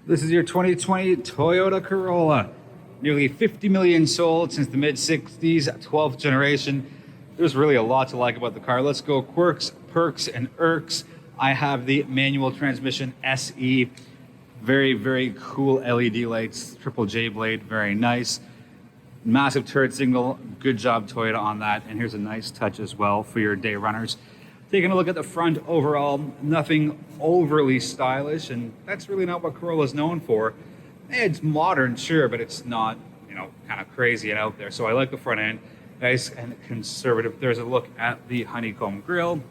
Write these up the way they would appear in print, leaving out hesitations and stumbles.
This is your 2020 Toyota Corolla. Nearly 50 million sold since the mid-60s, 12th generation. There's really a lot to like about the car. Let's go Quirks, Perks, and Irks. I have the manual transmission SE. Very, very cool LED lights, triple J blade, very nice. Massive turret signal, good job Toyota on that. And here's a nice touch as well for your day runners. Taking a look at the front overall, nothing overly stylish, and that's really not what Corolla is known for. It's modern, sure, but it's not, kind of crazy and out there. So I like the front end, nice and conservative. There's a look at the honeycomb grille.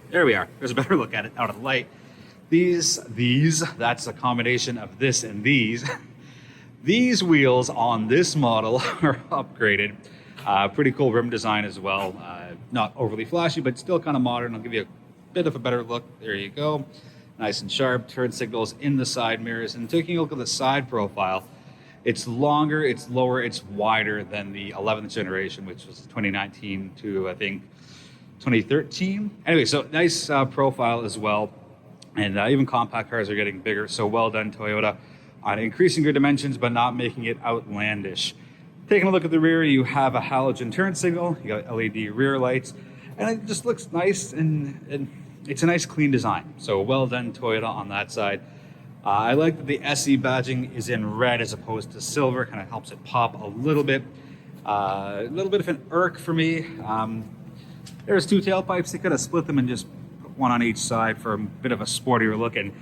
There we are. There's a better look at it out of the light. These, that's a combination of this and these. These wheels on this model are upgraded. Pretty cool rim design as well. Not overly flashy, but still kind of modern. I'll give you a bit of a better look. There you go. Nice and sharp. Turn signals in the side mirrors. And taking a look at the side profile, it's longer, it's lower, it's wider than the 11th generation, which was 2019 to, I think, 2013. Anyway, so nice profile as well. And even compact cars are getting bigger. So well done, Toyota, on increasing your dimensions, but not making it outlandish. Taking a look at the rear, you have a halogen turn signal, you got LED rear lights, and it just looks nice, and it's a nice clean design. So well done Toyota on that side. I like that the SE badging is in red as opposed to silver, kind of helps it pop a little bit. A little bit of an irk for me. There's two tailpipes, they could have split them and just put one on each side for a bit of a sportier look, and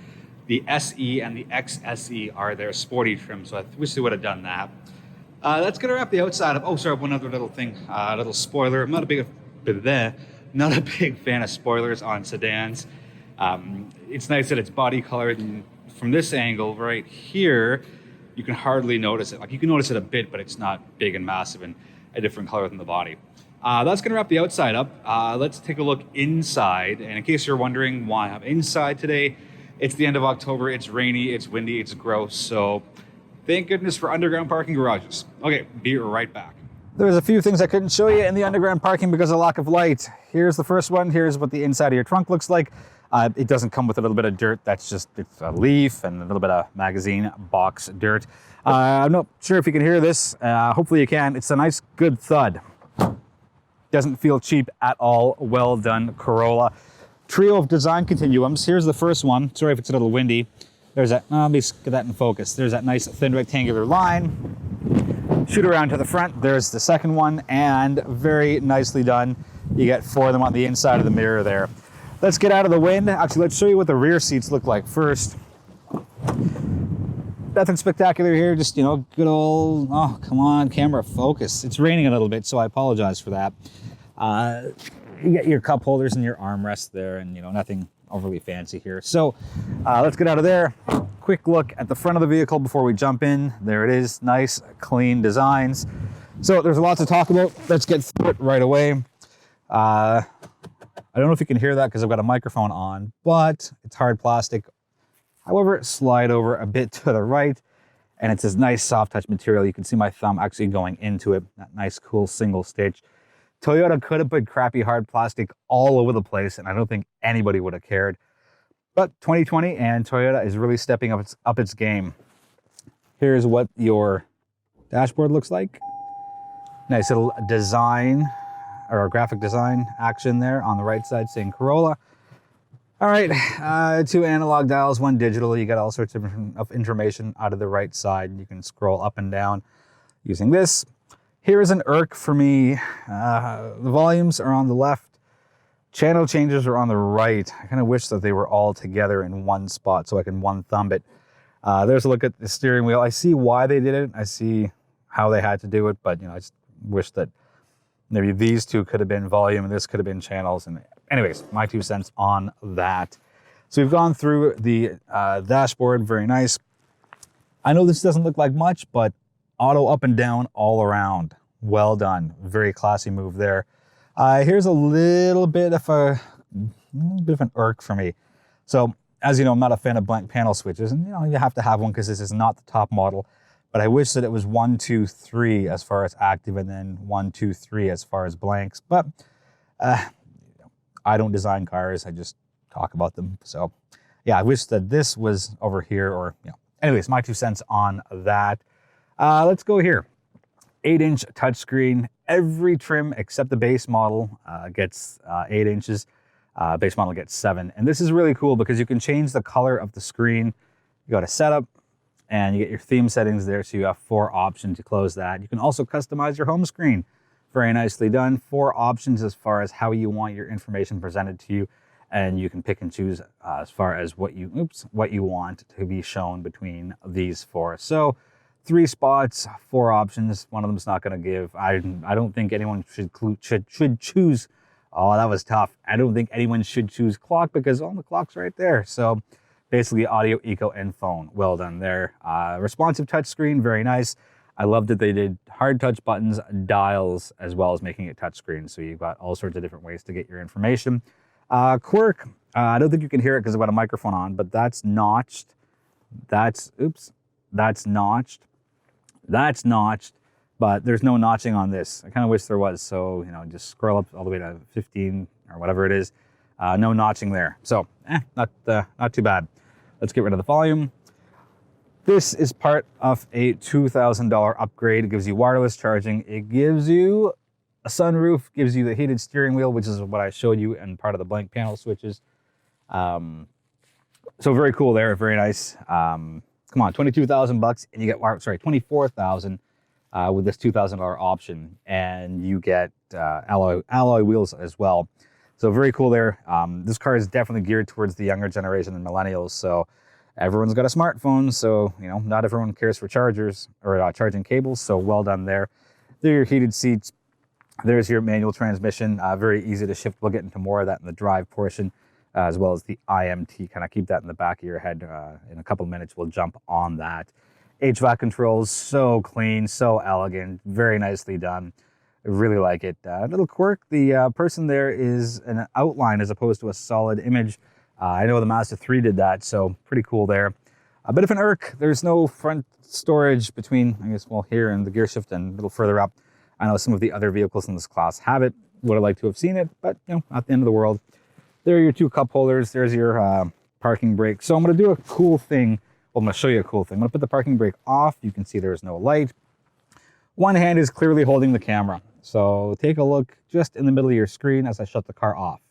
the SE and the XSE are their sporty trim, so I wish they would have done that. That's going to wrap the outside up. Oh, sorry, one other little thing, little spoiler. I'm not a big fan of spoilers on sedans. It's nice that it's body colored, and from this angle right here, you can hardly notice it. Like, you can notice it a bit, but it's not big and massive and a different color than the body. That's going to wrap the outside up. Let's take a look inside. And in case you're wondering why I'm inside today, it's the end of October. It's rainy, it's windy, it's gross. So thank goodness for underground parking garages. Okay, be right back. There's a few things I couldn't show you in the underground parking because of lack of light. Here's the first one. Here's what the inside of your trunk looks like. It doesn't come with a little bit of dirt. It's a leaf and a little bit of magazine box dirt. I'm not sure if you can hear this. Hopefully you can. It's a nice, good thud. Doesn't feel cheap at all. Well done, Corolla. Trio of design continuums. Here's the first one. Sorry if it's a little windy. There's that, let me get that in focus. There's that nice thin rectangular line. Shoot around to the front. There's the second one, and very nicely done. You get four of them on the inside of the mirror there. Let's get out of the wind. Actually, let's show you what the rear seats look like first. Nothing spectacular here, just, good old, oh, come on, camera focus. It's raining a little bit, so I apologize for that. You get your cup holders and your armrest there, and, nothing overly fancy here. So let's get out of there. Quick look at the front of the vehicle before we jump in. There it is, nice, clean designs. So there's a lot to talk about. Let's get through it right away. I don't know if you can hear that because I've got a microphone on, but it's hard plastic. However, slide over a bit to the right, and it's this nice soft touch material. You can see my thumb actually going into it. That nice, cool single stitch. Toyota could have put crappy hard plastic all over the place, and I don't think anybody would have cared. But 2020, and Toyota is really stepping up its game. Here's what your dashboard looks like. Nice little design, or graphic design action there on the right side saying Corolla. All right, two analog dials, one digital. You got all sorts of information out of the right side. You can scroll up and down using this. Here is an irk for me. The volumes are on the left. Channel changes are on the right. I kind of wish that they were all together in one spot so I can one thumb it. There's a look at the steering wheel. I see why they did it. I see how they had to do it, but I just wish that maybe these two could have been volume and this could have been channels. And anyways, my 2 cents on that. So we've gone through the dashboard, very nice. I know this doesn't look like much, but auto up and down all around. Well done. Very classy move there. Here's a little bit of an irk for me. So as you know, I'm not a fan of blank panel switches, and you have to have one because this is not the top model. But I wish that it was 1, 2, 3 as far as active, and then 1, 2, 3 as far as blanks. But I don't design cars, I just talk about them. So Yeah, I wish that this was over here, or, anyways, my 2 cents on that. Let's go here. 8-inch touchscreen. Every trim except the base model gets 8 inches. Base model gets 7. And this is really cool because you can change the color of the screen. You go to setup and you get your theme settings there. So you have 4 options to close that. You can also customize your home screen. Very nicely done. 4 options as far as how you want your information presented to you. And you can pick and choose as far as what you want to be shown between these 4. So 3 spots, 4 options. One of them is not going to give. I don't think anyone should choose. Oh, that was tough. I don't think anyone should choose clock because the clock's right there. So basically audio, eco, and phone. Well done there. Responsive touchscreen, very nice. I love that they did hard touch buttons, dials, as well as making it touchscreen. So you've got all sorts of different ways to get your information. Quirk, I don't think you can hear it because I've got a microphone on, but that's notched. That's notched. That's notched, but there's no notching on this. I kind of wish there was. So, just scroll up all the way to 15 or whatever it is. No notching there. So, not too bad. Let's get rid of the volume. This is part of a $2,000 upgrade. It gives you wireless charging. It gives you a sunroof, gives you the heated steering wheel, which is what I showed you, and part of the blank panel switches. So very cool there, very nice. Come on, $22,000 and you get, 24,000 with this $2,000 option, and you get alloy wheels as well. So very cool there. This car is definitely geared towards the younger generation and millennials. So everyone's got a smartphone, so not everyone cares for chargers or charging cables. So well done there. There are your heated seats. There's your manual transmission, very easy to shift. We'll get into more of that in the drive portion, as well as the IMT. Kind of keep that in the back of your head. In a couple of minutes, we'll jump on that. HVAC controls, so clean, so elegant, very nicely done. I really like it. Little quirk, the person there is an outline as opposed to a solid image. I know the Mazda 3 did that, so pretty cool there. A bit of an irk. There's no front storage between, here and the gear shift and a little further up. I know some of the other vehicles in this class have it. Would have liked to have seen it, but not the end of the world. There are your 2 cup holders. There's your parking brake. So I'm going to do a cool thing. Well, I'm going to show you a cool thing. I'm going to put the parking brake off. You can see there's no light. One hand is clearly holding the camera. So take a look just in the middle of your screen as I shut the car off.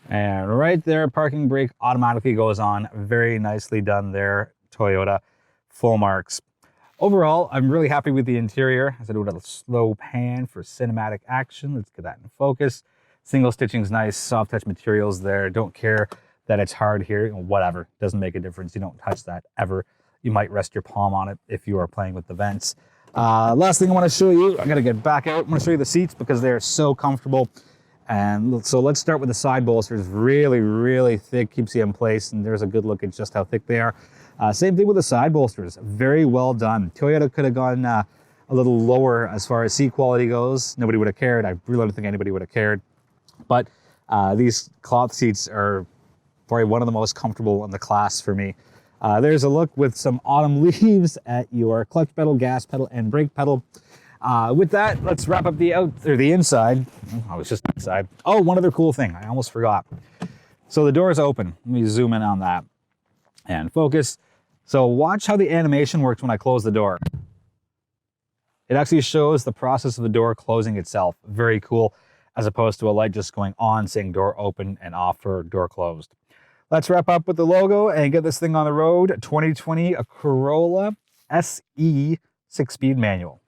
And right there, parking brake automatically goes on. Very nicely done there, Toyota. Full marks. Overall, I'm really happy with the interior. As I do a little slow pan for cinematic action. Let's get that in focus. Single stitching's nice, soft touch materials there. Don't care that it's hard here. Whatever, doesn't make a difference. You don't touch that ever. You might rest your palm on it if you are playing with the vents. Last thing I want to show you, I gotta get back out. I want to show you the seats because they're so comfortable. And so let's start with the side bolsters. Really, really thick, keeps you in place. And there's a good look at just how thick they are. Same thing with the side bolsters. Very well done. Toyota could have gone a little lower as far as seat quality goes. Nobody would have cared. I really don't think anybody would have cared. But these cloth seats are probably one of the most comfortable in the class for me. There's a look with some autumn leaves at your clutch pedal, gas pedal, and brake pedal. With that, let's wrap up the inside. I was just inside. Oh, one other cool thing. I almost forgot. So the door is open. Let me zoom in on that and focus. So watch how the animation works when I close the door. It actually shows the process of the door closing itself. Very cool, as opposed to a light just going on saying door open and off for door closed. Let's wrap up with the logo and get this thing on the road. 2020 Corolla SE 6-speed manual.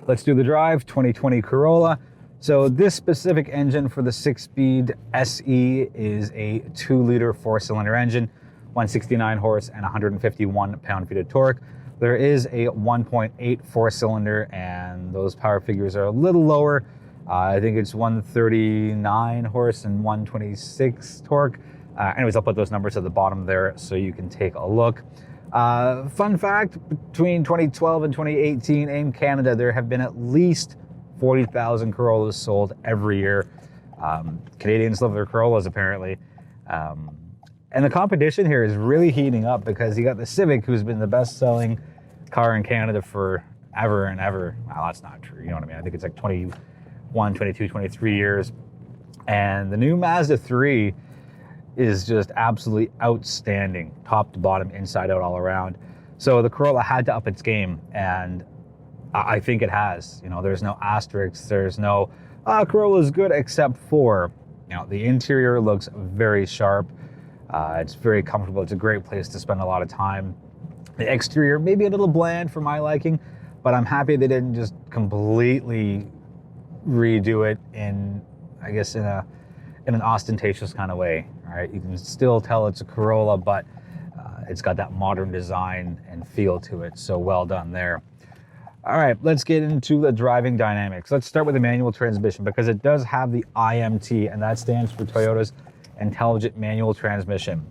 Let's do the drive. 2020 Corolla. So this specific engine for the 6-speed SE is a 2-liter 4-cylinder engine, 169 horse and 151 pound-feet of torque. There is a 1.8 4-cylinder, and those power figures are a little lower. I think it's 139 horse and 126 torque. Anyways, I'll put those numbers at the bottom there so you can take a look. Fun fact, between 2012 and 2018 in Canada, there have been at least 40,000 Corollas sold every year. Canadians love their Corollas, apparently. And the competition here is really heating up because you got the Civic, who's been the best-selling car in Canada for ever and ever. Well, that's not true. You know what I mean? I think it's like 21, 22, 23 years. And the new Mazda 3 is just absolutely outstanding, top to bottom, inside out, all around. So the Corolla had to up its game, and I think it has. You know, there's no asterisks, there's no, Corolla's good, except for, you know, the interior looks very sharp. It's very comfortable. It's a great place to spend a lot of time. The exterior, maybe a little bland for my liking, but I'm happy they didn't just completely redo it in, I guess, in an ostentatious kind of way. All right, you can still tell it's a Corolla, but it's got that modern design and feel to it. So well done there. All right, let's get into the driving dynamics. Let's start with the manual transmission, because it does have the IMT, and that stands for Toyota's Intelligent Manual Transmission.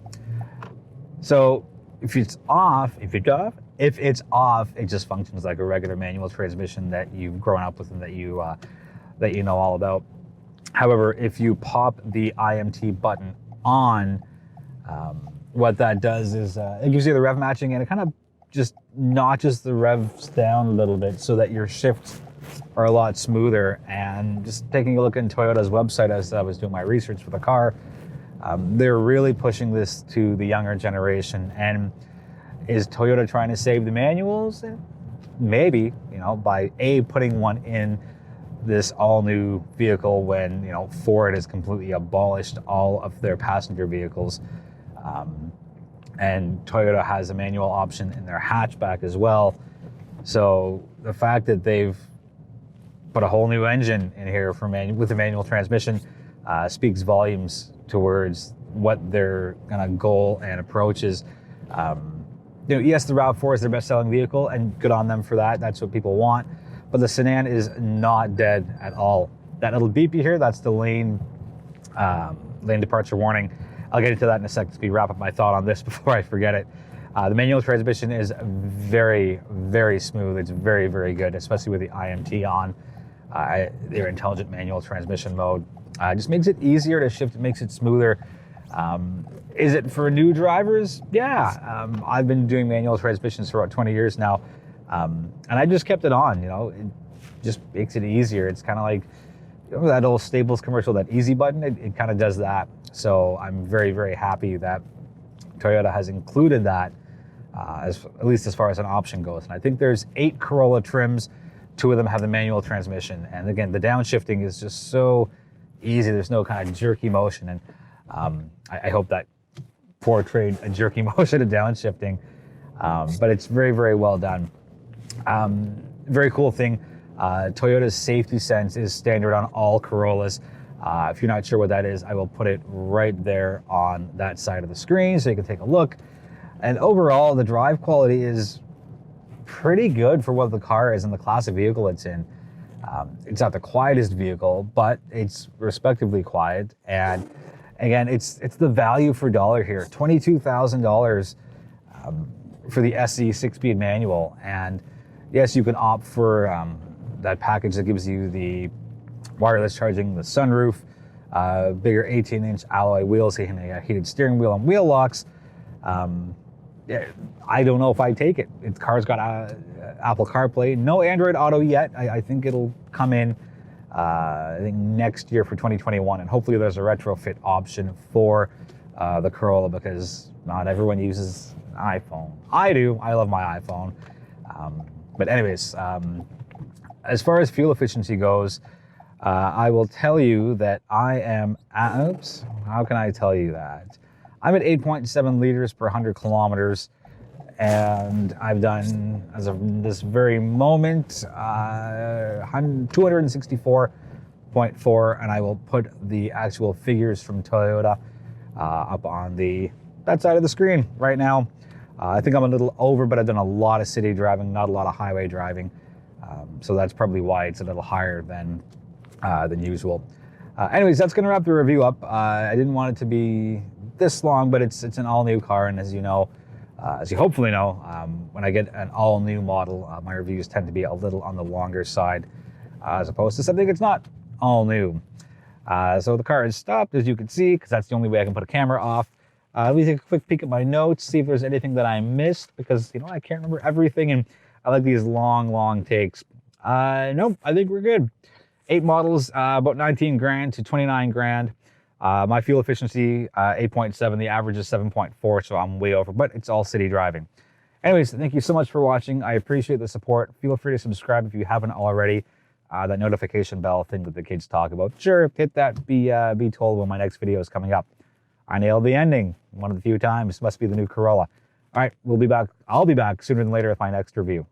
So if it's off, it just functions like a regular manual transmission that you've grown up with and that you know all about. However, if you pop the IMT button on, what that does is it gives you the rev matching, and it kind of just notches the revs down a little bit so that your shifts are a lot smoother. And just taking a look at Toyota's website as I was doing my research for the car, they're really pushing this to the younger generation. And is Toyota trying to save the manuals? Maybe, you know, by putting one in this all-new vehicle when, you know, Ford has completely abolished all of their passenger vehicles. And Toyota has a manual option in their hatchback as well. So the fact that they've put a whole new engine in here with a manual transmission speaks volumes towards what their kind of goal and approach is. You know, yes, the RAV4 is their best-selling vehicle, and good on them for that. That's what people want. But the sedan is not dead at all. That little beep you hear, that's the lane departure warning. I'll get into that in a second to wrap up my thought on this before I forget it. The manual transmission is very, very smooth. It's very, very good, especially with the IMT on. Their intelligent manual transmission mode just makes it easier to shift. It makes it smoother. Is it for new drivers? Yeah. I've been doing manual transmissions for about 20 years now. And I just kept it on, you know. It just makes it easier. It's kind of like, you know, that old Staples commercial, that easy button, it kind of does that. So I'm very, very happy that Toyota has included that, at least as far as an option goes. And I think there's 8 Corolla trims. 2 of them have the manual transmission. And again, the downshifting is just so easy. There's no kind of jerky motion. And I hope that portrayed a jerky motion of downshifting. But it's very, very well done. Very cool thing. Toyota's safety sense is standard on all Corollas. If you're not sure what that is, I will put it right there on that side of the screen so you can take a look. And overall, the drive quality is pretty good for what the car is and the class of vehicle it's in. It's not the quietest vehicle, but it's respectively quiet. And again, it's the value for dollar here. $22,000 for the SE 6-speed manual. And yes, you can opt for that package that gives you the wireless charging, the sunroof, bigger 18-inch alloy wheels, a heated steering wheel, and wheel locks. I don't know if I take it. The car's got Apple CarPlay, no Android Auto yet. I think it'll come in I think next year for 2021, and hopefully there's a retrofit option for the Corolla, because not everyone uses an iPhone. I do. I love my iPhone. But anyways, as far as fuel efficiency goes, I will tell you that I am oops, how can I tell you that? I'm at 8.7 liters per 100 kilometers, and I've done, as of this very moment, 264.4, and I will put the actual figures from Toyota up on that side of the screen right now. I think I'm a little over, but I've done a lot of city driving, not a lot of highway driving, so that's probably why it's a little higher than usual. Anyways, that's going to wrap the review up. I didn't want it to be this long, but it's an all-new car, and as you know, as you hopefully know, when I get an all-new model, my reviews tend to be a little on the longer side, as opposed to something that's not all new. So the car is stopped, as you can see, because that's the only way I can put a camera off. Let me take a quick peek at my notes, see if there's anything that I missed, because, you know, I can't remember everything, and I like these long takes. Nope, I think we're good. 8 models, about 19 grand to 29 grand. My fuel efficiency, 8.7. The average is 7.4, so I'm way over, but it's all city driving. Anyways, thank you so much for watching. I appreciate the support. Feel free to subscribe if you haven't already. That notification bell thing that the kids talk about. Sure, hit that, be told when my next video is coming up. I nailed the ending one of the few times. Must be the new Corolla. All right, we'll be back. I'll be back sooner than later with my next review.